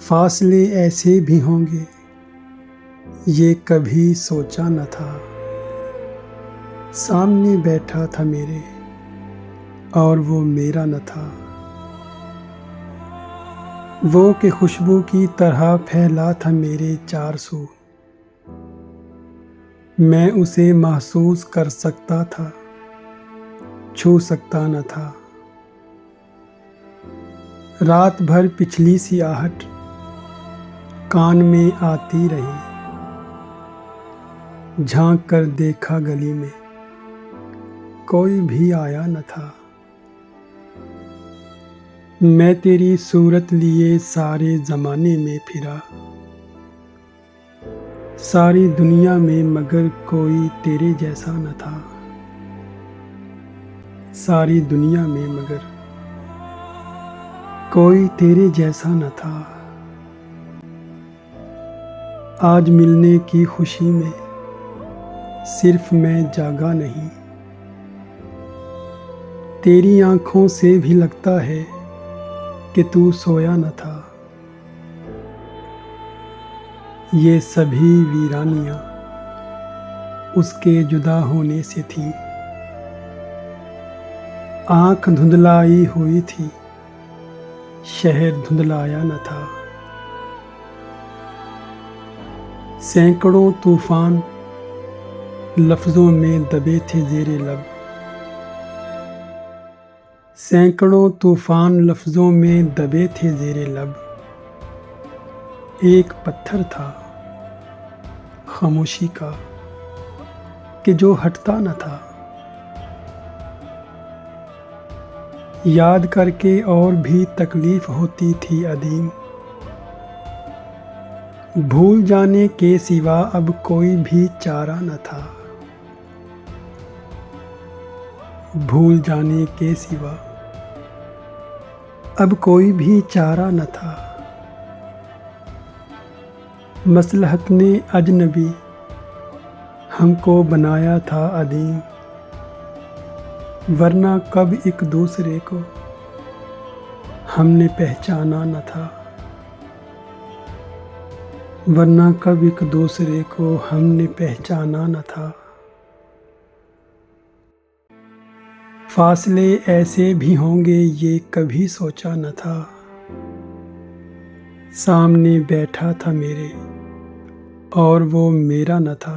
फासले ऐसे भी होंगे ये कभी सोचा न था। सामने बैठा था मेरे और वो मेरा न था। वो कि खुशबू की तरह फैला था मेरे चार सू। मैं उसे महसूस कर सकता था, छू सकता न था। रात भर पिछली सी आहट कान में आती रही। झांक कर देखा गली में, कोई भी आया न था। मैं तेरी सूरत लिए सारे ज़माने में फिरा, सारी दुनिया में मगर कोई तेरे जैसा न था। सारी दुनिया में मगर कोई तेरे जैसा न था। आज मिलने की खुशी में सिर्फ मैं जागा नहीं। तेरी आँखों से भी लगता है कि तू सोया न था। ये सभी वीरानियाँ उसके जुदा होने से थी। आँख धुंधलाई हुई थी, शहर धुंधलाया न था। सैकड़ों तूफान लफ्ज़ों में दबे थे ज़ेरे लब। सैकड़ों तूफान लफ्ज़ों में दबे थे ज़ेरे लब। एक पत्थर था खामोशी का कि जो हटता न था। याद करके और भी तकलीफ़ होती थी अदीम। भूल जाने के सिवा अब कोई भी चारा न था। भूल जाने के सिवा अब कोई भी चारा न था। मसलहत ने अजनबी हमको बनाया था अदीम, वरना कब एक दूसरे को हमने पहचाना न था। वरना कब एक दूसरे को हमने पहचाना न था। फासले ऐसे भी होंगे ये कभी सोचा न था। सामने बैठा था मेरे और वो मेरा न था।